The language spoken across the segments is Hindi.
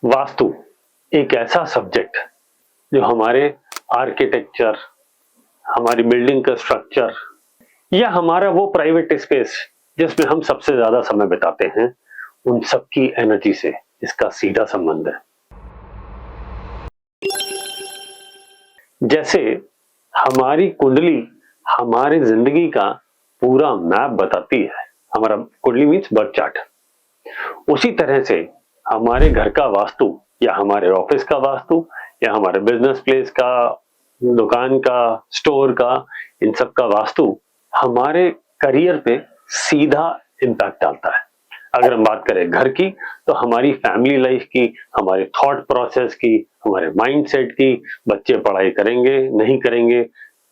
वास्तु एक ऐसा सब्जेक्ट जो हमारे आर्किटेक्चर, हमारी बिल्डिंग का स्ट्रक्चर या हमारा वो प्राइवेट स्पेस जिसमें हम सबसे ज्यादा समय बिताते हैं, उन सब की एनर्जी से इसका सीधा संबंध है। जैसे हमारी कुंडली हमारी जिंदगी का पूरा मैप बताती है, हमारा कुंडली मीन्स बर्थ चार्ट, उसी तरह से हमारे घर का वास्तु या हमारे ऑफिस का वास्तु या हमारे बिजनेस प्लेस का, दुकान का, स्टोर का, इन सब का वास्तु हमारे करियर पे सीधा इम्पैक्ट डालता है। अगर हम बात करें घर की, तो हमारी फैमिली लाइफ की, हमारे थॉट प्रोसेस की, हमारे माइंडसेट की, बच्चे पढ़ाई करेंगे नहीं करेंगे,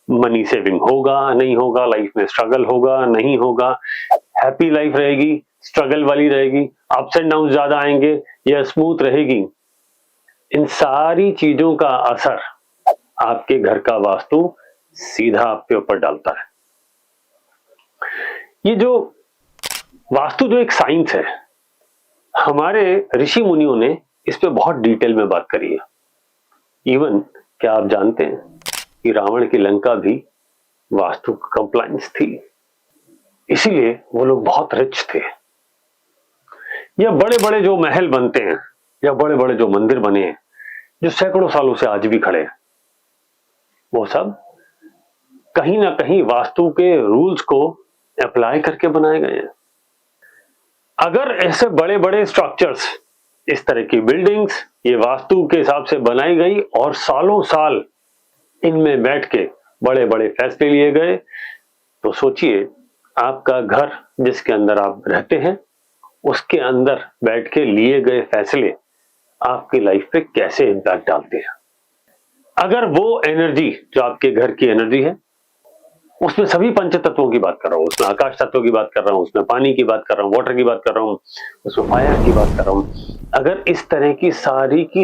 मनी सेविंग होगा नहीं होगा, लाइफ में स्ट्रगल होगा नहीं होगा, हैप्पी लाइफ रहेगी, स्ट्रगल वाली रहेगी, अप्स एंड डाउन ज्यादा आएंगे या स्मूथ रहेगी, इन सारी चीजों का असर आपके घर का वास्तु सीधा आपके ऊपर डालता है। ये जो वास्तु जो एक साइंस है, हमारे ऋषि मुनियों ने इस पे बहुत डिटेल में बात करी है। इवन क्या आप जानते हैं कि रावण की लंका भी वास्तु कंप्लायंस थी, इसीलिए वो लोग बहुत रिच थे। या बड़े बड़े जो महल बनते हैं या बड़े बड़े जो मंदिर बने हैं जो सैकड़ों सालों से आज भी खड़े हैं, वो सब कहीं ना कहीं वास्तु के रूल्स को अप्लाई करके बनाए गए हैं। अगर ऐसे बड़े बड़े स्ट्रक्चर्स, इस तरह की बिल्डिंग्स ये वास्तु के हिसाब से बनाई गई और सालों साल इनमें बैठ के बड़े बड़े फैसले लिए गए, तो सोचिए आपका घर जिसके अंदर आप रहते हैं, उसके अंदर बैठ के लिए गए फैसले आपकी लाइफ पे कैसे इम्पैक्ट डालते हैं। अगर वो एनर्जी जो आपके घर की एनर्जी है, उसमें सभी पंच तत्वों की बात कर रहा हूं, उसमें आकाश तत्वों की बात कर रहा हूं, उसमें पानी की बात कर रहा हूं, वाटर की बात कर रहा हूं, उसमें फायर की बात कर रहा हूं, अगर इस तरह की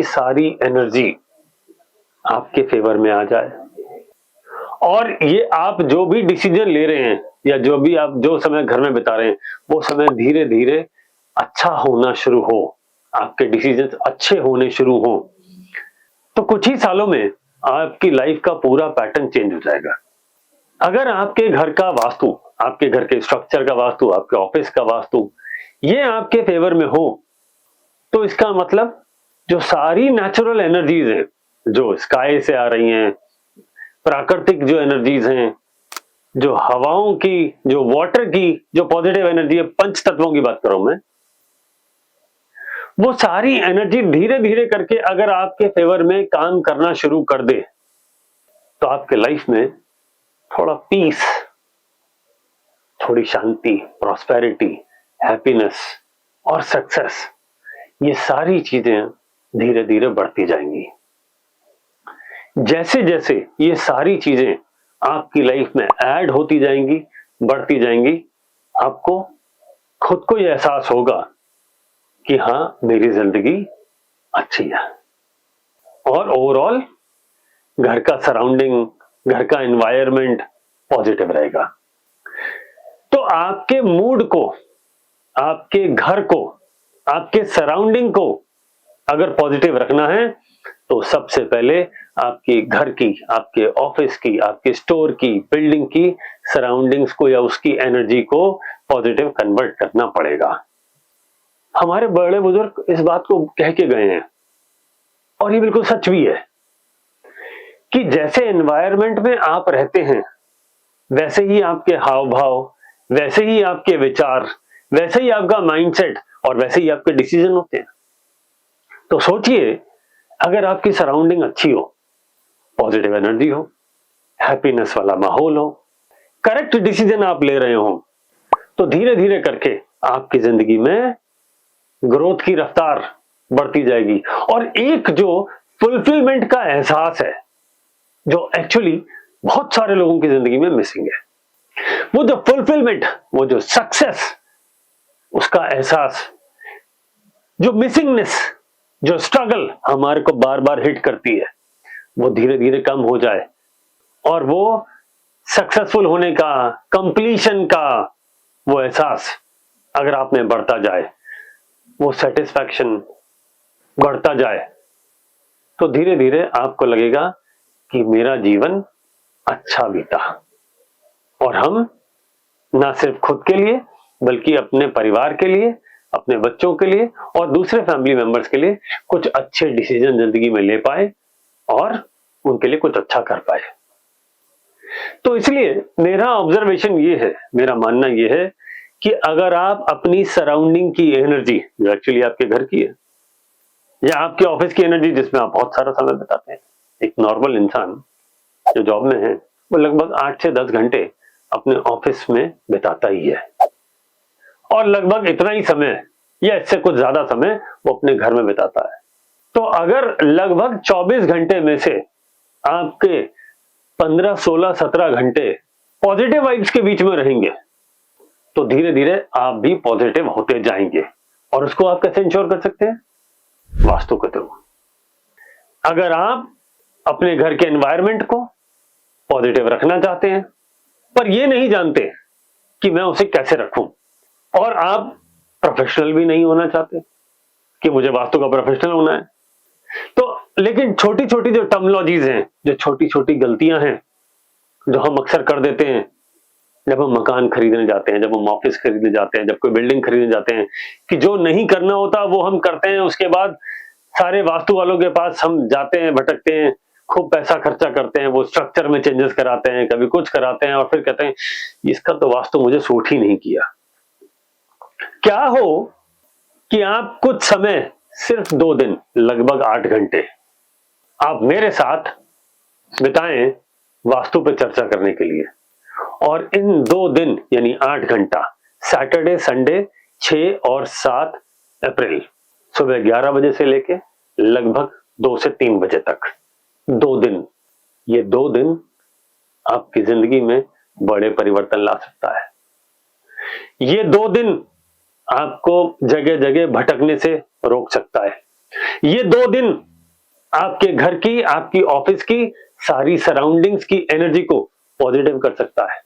सारी एनर्जी आपके फेवर में आ जाए और ये आप जो भी डिसीजन ले रहे हैं या जो भी आप जो समय घर में बिता रहे हैं, वो समय धीरे धीरे अच्छा होना शुरू हो, आपके डिसीजन अच्छे होने शुरू हो, तो कुछ ही सालों में आपकी लाइफ का पूरा पैटर्न चेंज हो जाएगा। अगर आपके घर का वास्तु, आपके घर के स्ट्रक्चर का वास्तु, आपके ऑफिस का वास्तु ये आपके फेवर में हो, तो इसका मतलब जो सारी नेचुरल एनर्जीज हैं जो स्काई से आ रही हैं, प्राकृतिक जो एनर्जीज हैं, जो हवाओं की, जो वाटर की, जो पॉजिटिव एनर्जी है, पंच तत्वों की बात कर रहा हूं मैं, वो सारी एनर्जी धीरे धीरे करके अगर आपके फेवर में काम करना शुरू कर दे, तो आपके लाइफ में थोड़ा पीस, थोड़ी शांति, प्रॉस्पेरिटी, हैप्पीनेस और सक्सेस, ये सारी चीजें धीरे धीरे बढ़ती जाएंगी। जैसे जैसे ये सारी चीजें आपकी लाइफ में ऐड होती जाएंगी, बढ़ती जाएंगी, आपको खुद को ये एहसास होगा कि हाँ मेरी जिंदगी अच्छी है, और ओवरऑल घर का सराउंडिंग, घर का एनवायरनमेंट पॉजिटिव रहेगा। तो आपके मूड को, आपके घर को, आपके सराउंडिंग को अगर पॉजिटिव रखना है, तो सबसे पहले आपके घर की, आपके ऑफिस की, आपके स्टोर की, बिल्डिंग की सराउंडिंग्स को या उसकी एनर्जी को पॉजिटिव कन्वर्ट करना पड़ेगा। हमारे बड़े बुजुर्ग इस बात को कह के गए हैं और ये बिल्कुल सच भी है कि जैसे एनवायरनमेंट में आप रहते हैं, वैसे ही आपके हाव भाव, वैसे ही आपके विचार, वैसे ही आपका माइंडसेट और वैसे ही आपके डिसीजन होते हैं। तो सोचिए अगर आपकी सराउंडिंग अच्छी हो, पॉजिटिव एनर्जी हो, हैप्पीनेस वाला माहौल हो, करेक्ट डिसीजन आप ले रहे हो, तो धीरे धीरे करके आपकी जिंदगी में ग्रोथ की रफ्तार बढ़ती जाएगी। और एक जो फुलफिलमेंट का एहसास है जो एक्चुअली बहुत सारे लोगों की जिंदगी में मिसिंग है, वो जो फुलफिलमेंट, वो जो सक्सेस, उसका एहसास, जो मिसिंगनेस, जो स्ट्रगल हमारे को बार बार हिट करती है, वो धीरे धीरे कम हो जाए और वो सक्सेसफुल होने का, कंप्लीशन का वो एहसास अगर आप में बढ़ता जाए, वो सेटिस्फैक्शन, बढ़ता जाए तो धीरे धीरे आपको लगेगा कि मेरा जीवन अच्छा बीता, और हम ना सिर्फ खुद के लिए बल्कि अपने परिवार के लिए, अपने बच्चों के लिए और दूसरे फैमिली मेंबर्स के लिए कुछ अच्छे डिसीजन जिंदगी में ले पाए और उनके लिए कुछ अच्छा कर पाए। तो इसलिए मेरा ऑब्जर्वेशन ये है, मेरा मानना ये है कि अगर आप अपनी सराउंडिंग की एनर्जी, जो एक्चुअली आपके घर की है, या आपके ऑफिस की एनर्जी जिसमें आप बहुत सारा समय बिताते हैं, एक नॉर्मल इंसान जो जॉब में है वो लगभग 8 से 10 घंटे अपने ऑफिस में बिताता ही है, और लगभग इतना ही समय या इससे कुछ ज्यादा समय वो अपने घर में बिताता है। तो अगर लगभग 24 घंटे में से आपके 15, 16, 17 घंटे पॉजिटिव वाइब्स के बीच में रहेंगे तो धीरे धीरे आप भी पॉजिटिव होते जाएंगे। और उसको आप कैसे इंश्योर कर सकते हैं? वास्तु के थ्रू। अगर आप अपने घर के एनवायरनमेंट को पॉजिटिव रखना चाहते हैं पर ये नहीं जानते कि मैं उसे कैसे रखूं, और आप प्रोफेशनल भी नहीं होना चाहते कि मुझे वास्तु का प्रोफेशनल होना है, तो लेकिन छोटी छोटी जो टर्मिनोलॉजीज हैं, जो छोटी छोटी गलतियां हैं जो हम अक्सर कर देते हैं जब हम मकान खरीदने जाते हैं, जब हम ऑफिस खरीदने जाते हैं, जब कोई बिल्डिंग खरीदने जाते हैं, कि जो नहीं करना होता वो हम करते हैं। उसके बाद सारे वास्तु वालों के पास हम जाते हैं, भटकते हैं, खूब पैसा खर्चा करते हैं, वो स्ट्रक्चर में चेंजेस कराते हैं, कभी कुछ कराते हैं और फिर कहते हैं इसका तो वास्तु मुझे सूट ही नहीं किया। क्या हो कि आप कुछ समय, सिर्फ 2 दिन, लगभग 8 घंटे आप मेरे साथ बिताएं वास्तु पे चर्चा करने के लिए, और इन 2 दिन यानी 8 घंटा, सैटरडे संडे 6 और 7 अप्रैल सुबह 11 बजे से लेके लगभग 2 से 3 बजे तक 2 दिन, ये 2 दिन आपकी जिंदगी में बड़े परिवर्तन ला सकता है। ये 2 दिन आपको जगह जगह भटकने से रोक सकता है। ये 2 दिन आपके घर की, आपकी ऑफिस की सारी सराउंडिंग्स की एनर्जी को पॉजिटिव कर सकता है।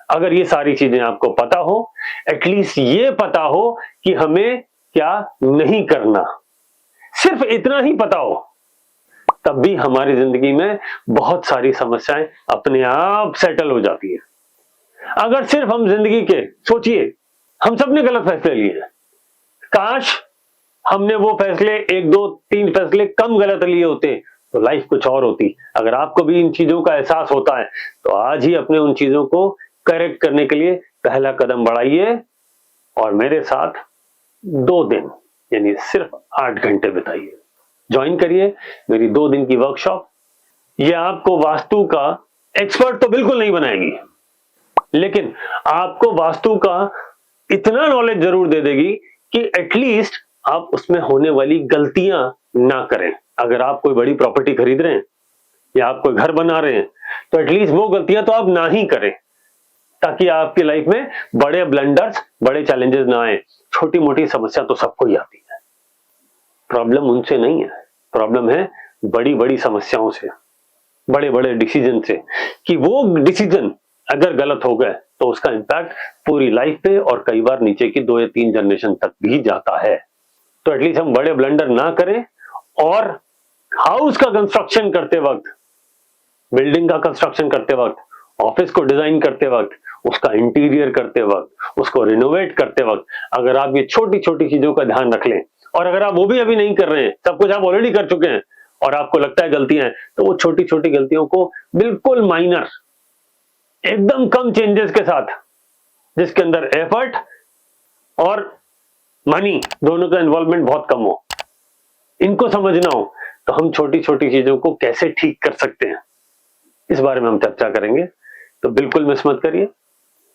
अगर ये सारी चीजें आपको पता हो, एटलीस्ट ये पता हो कि हमें क्या नहीं करना, सिर्फ इतना ही पता हो, तब भी हमारी जिंदगी में बहुत सारी समस्याएं अपने आप सेटल हो जाती है। अगर सिर्फ हम जिंदगी के, सोचिए हम सबने गलत फैसले लिए हैं, काश हमने वो फैसले 1, 2, 3 फैसले कम गलत लिए होते तो लाइफ कुछ और होती। अगर आपको भी इन चीजों का एहसास होता है तो आज ही अपने उन चीजों को करेक्ट करने के लिए पहला कदम बढ़ाइए और मेरे साथ 2 दिन यानी सिर्फ 8 घंटे बिताइए। ज्वाइन करिए मेरी 2 दिन की वर्कशॉप। ये आपको वास्तु का एक्सपर्ट तो बिल्कुल नहीं बनाएगी, लेकिन आपको वास्तु का इतना नॉलेज जरूर दे देगी कि एटलीस्ट आप उसमें होने वाली गलतियां ना करें। अगर आप कोई बड़ी प्रॉपर्टी खरीद रहे हैं या आप कोई घर बना रहे हैं तो एटलीस्ट वो गलतियां तो आप ना ही करें, ताकि आपकी लाइफ में बड़े ब्लंडर्स, बड़े चैलेंजेस ना आए। छोटी मोटी समस्या तो सबको ही आती है, प्रॉब्लम उनसे नहीं है, प्रॉब्लम है बड़ी बड़ी समस्याओं से, बड़े बड़े डिसीजन से, कि वो डिसीजन अगर गलत हो गए तो उसका इंपैक्ट पूरी लाइफ पे और कई बार नीचे की 2 या 3 जनरेशन तक भी जाता है। तो एटलीस्ट हम बड़े ब्लंडर ना करें, और हाउस का कंस्ट्रक्शन करते वक्त, बिल्डिंग का कंस्ट्रक्शन करते वक्त, ऑफिस को डिजाइन करते वक्त, उसका इंटीरियर करते वक्त, उसको रिनोवेट करते वक्त अगर आप ये छोटी छोटी चीजों का ध्यान रख लें, और अगर आप वो भी अभी नहीं कर रहे हैं, सब कुछ आप ऑलरेडी कर चुके हैं और आपको लगता है गलतियां हैं, तो वो छोटी छोटी गलतियों को बिल्कुल माइनर, एकदम कम चेंजेस के साथ, जिसके अंदर एफर्ट और मनी दोनों का इन्वॉल्वमेंट बहुत कम हो, इनको समझना हो, तो हम छोटी छोटी चीजों को कैसे ठीक कर सकते हैं, इस बारे में हम चर्चा करेंगे। तो बिल्कुल मिस मत करिए।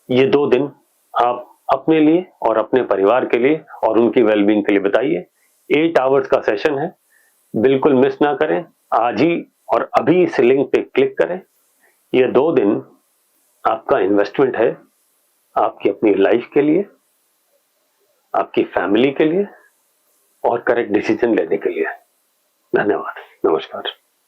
ये 2 दिन आप अपने लिए और अपने परिवार के लिए और उनकी वेलबींग के लिए बताइए। 8 आवर्स का सेशन है, बिल्कुल मिस ना करें। आज ही और अभी इस लिंक पे क्लिक करें। ये 2 दिन आपका इन्वेस्टमेंट है, आपकी अपनी लाइफ के लिए, आपकी फैमिली के लिए और करेक्ट डिसीजन लेने के लिए। धन्यवाद, नमस्कार।